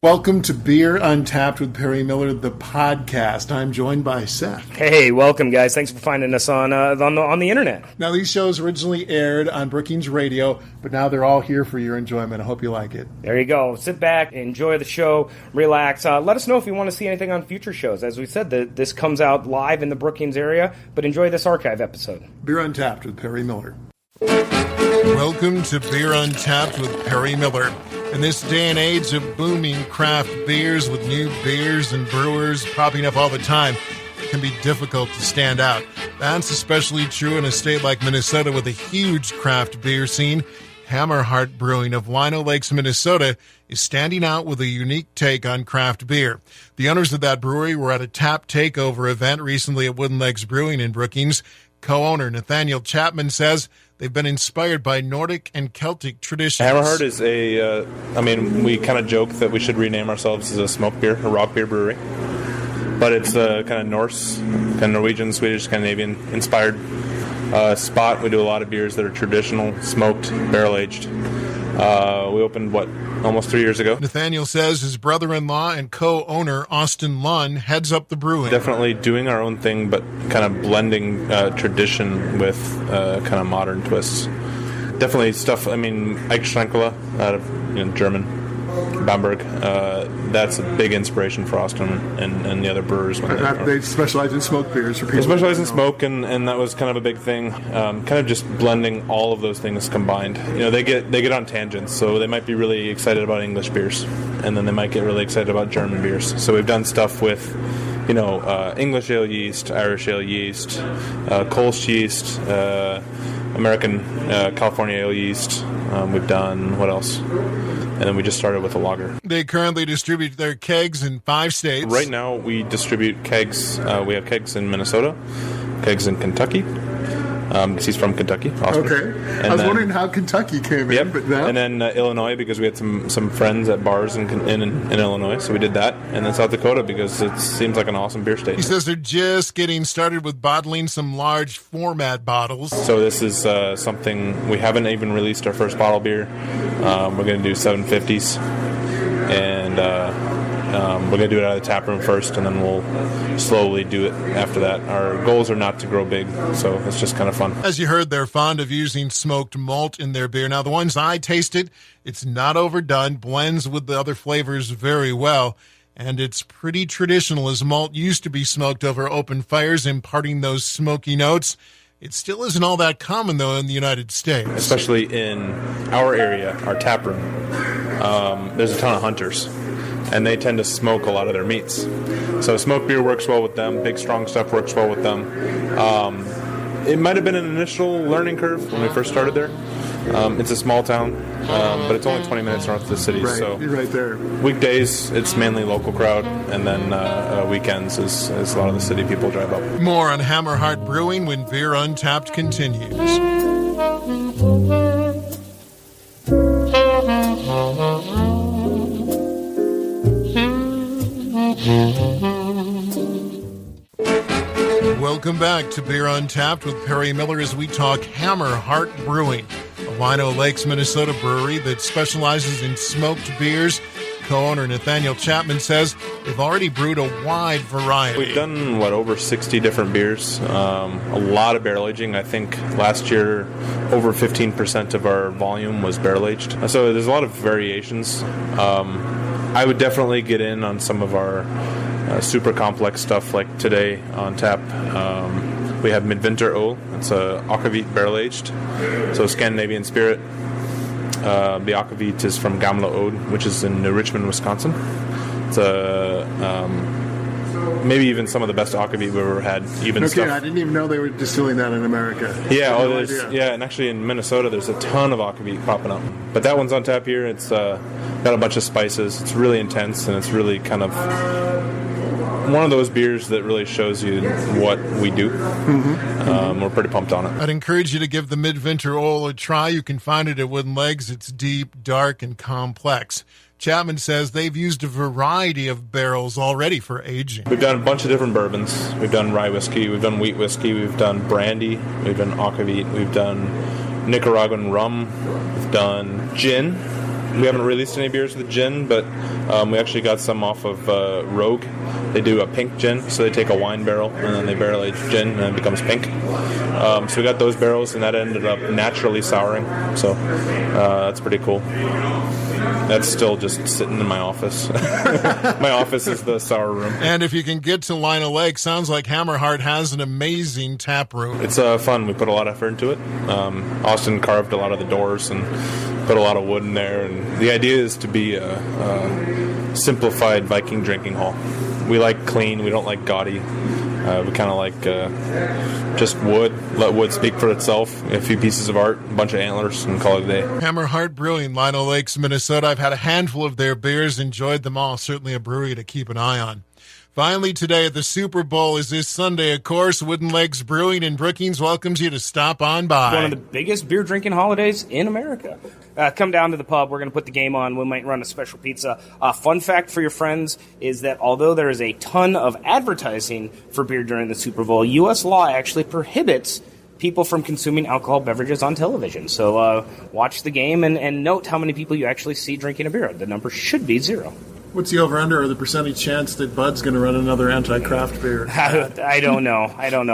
Welcome to Beer Untapped with Perry Miller, the podcast. I'm joined by Seth. Hey, welcome, guys. Thanks for finding us on the internet. Now, these shows originally aired on Brookings Radio, but now they're all here for your enjoyment. I hope you like it. There you go. Sit back, enjoy the show, relax. Let us know if you want to see anything on future shows. As we said, this comes out live in the Brookings area, but enjoy this archive episode. Beer Untapped with Perry Miller. Welcome to Beer Untapped with Perry Miller. In this day and age of booming craft beers with new beers and brewers popping up all the time, it can be difficult to stand out. That's especially true in a state like Minnesota with a huge craft beer scene. HammerHeart Brewing of Wino Lakes, Minnesota, is standing out with a unique take on craft beer. The owners of that brewery were at a tap takeover event recently at Wooden Legs Brewing in Brookings. Co-owner Nathaniel Chapman says they've been inspired by Nordic and Celtic traditions. HammerHeart is we kind of joke that we should rename ourselves as a smoke beer, a rock beer brewery. But it's a kind of Norse, kind of Norwegian, Swedish, Scandinavian inspired spot. We do a lot of beers that are traditional, smoked, barrel-aged. We opened, almost 3 years ago. Nathaniel says his brother-in-law and co-owner, Austin Lunn, heads up the brewing. Definitely doing our own thing, but kind of blending tradition with kind of modern twists. Definitely stuff, Eichschenkel out of German, Bamberg. That's a big inspiration for Austin and the other brewers. They specialize in smoke beers for people. They specialize in smoke, and that was kind of a big thing. Kind of just blending all of those things combined. They get on tangents, so they might be really excited about English beers, and then they might get really excited about German beers. So we've done stuff with, English ale yeast, Irish ale yeast, Kolsch yeast, American California ale yeast. We've done, what else? And then we just started with a lager. They currently distribute their kegs in 5 states. Right now, we distribute kegs. We have kegs in Minnesota, kegs in Kentucky. Because he's from Kentucky, Austin. Okay. I was wondering how Kentucky came in, but now... And then Illinois, because we had some friends at bars in Illinois, so we did that. And then South Dakota, because it seems like an awesome beer state. He says they're just getting started with bottling some large format bottles. So this is something, we haven't even released our first bottle beer. We're going to do 750s. And... we're going to do it out of the tap room first, and then we'll slowly do it after that. Our goals are not to grow big, so it's just kind of fun. As you heard, they're fond of using smoked malt in their beer. Now, the ones I tasted, it's not overdone, blends with the other flavors very well, and it's pretty traditional as malt used to be smoked over open fires, imparting those smoky notes. It still isn't all that common, though, in the United States. Especially in our area, our tap room. There's a ton of hunters. And they tend to smoke a lot of their meats. So smoked beer works well with them. Big, strong stuff works well with them. It might have been an initial learning curve when we first started there. It's a small town, but it's only 20 minutes north of the city. Right, so you're right there. Weekdays, it's mainly local crowd, and then weekends is a lot of the city people drive up. More on HammerHeart Brewing when Beer Untapped continues. Welcome back to Beer Untapped with Perry Miller as we talk HammerHeart Brewing, a Wino Lakes, Minnesota brewery that specializes in smoked beers. Co-owner Nathaniel Chapman says they've already brewed a wide variety. We've done, over 60 different beers, a lot of barrel aging. I think last year over 15% of our volume was barrel aged. So there's a lot of variations. I would definitely get in on some of our super complex stuff like today on tap. We have Midwinter Öl. It's a Akavit barrel aged, so Scandinavian spirit. The Akavit is from Gamla Ode, which is in Richmond, Wisconsin. It's maybe even some of the best Akavit we've ever had. I didn't even know they were distilling that in America. Yeah, and actually in Minnesota there's a ton of Akavit popping up. But that one's on tap here. It's got a bunch of spices. It's really intense, and it's really kind of one of those beers that really shows you what we do. We're pretty pumped on it. I'd encourage you to give the Midwinter Öl a try. You can find it at Wooden Legs. It's deep, dark, and complex. Chapman says they've used a variety of barrels already for aging. We've done a bunch of different bourbons. We've done rye whiskey, we've done wheat whiskey, we've done brandy, we've done Akavit, we've done Nicaraguan rum, we've done gin, We haven't released any beers with gin, but we actually got some off of Rogue. They do a pink gin, so they take a wine barrel and then they barrel age gin and it becomes pink. So we got those barrels, and that ended up naturally souring. So that's pretty cool. That's still just sitting in my office. My office is the sour room. And if you can get to Lino Lake, sounds like HammerHeart has an amazing tap room. It's fun. We put a lot of effort into it. Austin carved a lot of the doors and put a lot of wood in there. And the idea is to be a simplified Viking drinking hall. We like clean. We don't like gaudy. We kind of like just wood. Let wood speak for itself. A few pieces of art, a bunch of antlers, and call it a day. HammerHeart Brewing, Lino Lakes, Minnesota. I've had a handful of their beers, enjoyed them all. Certainly a brewery to keep an eye on. Finally, today at the Super Bowl is this Sunday, of course. Wooden Legs Brewing in Brookings welcomes you to stop on by. One of the biggest beer drinking holidays in America. Come down to the pub. We're going to put the game on. We might run a special pizza. Fun fact for your friends is that although there is a ton of advertising for beer during the Super Bowl, U.S. law actually prohibits people from consuming alcohol beverages on television. So watch the game and note how many people you actually see drinking a beer. The number should be 0. What's the over-under or the percentage chance that Bud's going to run another anti-craft beer? I don't know.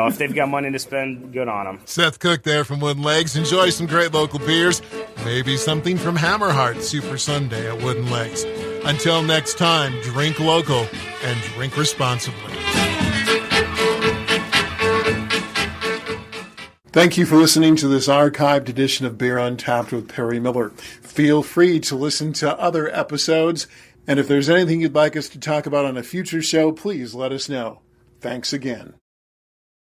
If they've got money to spend, good on them. Seth Cook there from Wooden Legs. Enjoy some great local beers. Maybe something from HammerHeart Super Sunday at Wooden Legs. Until next time, drink local and drink responsibly. Thank you for listening to this archived edition of Beer Untapped with Perry Miller. Feel free to listen to other episodes. And if there's anything you'd like us to talk about on a future show, please let us know. Thanks again.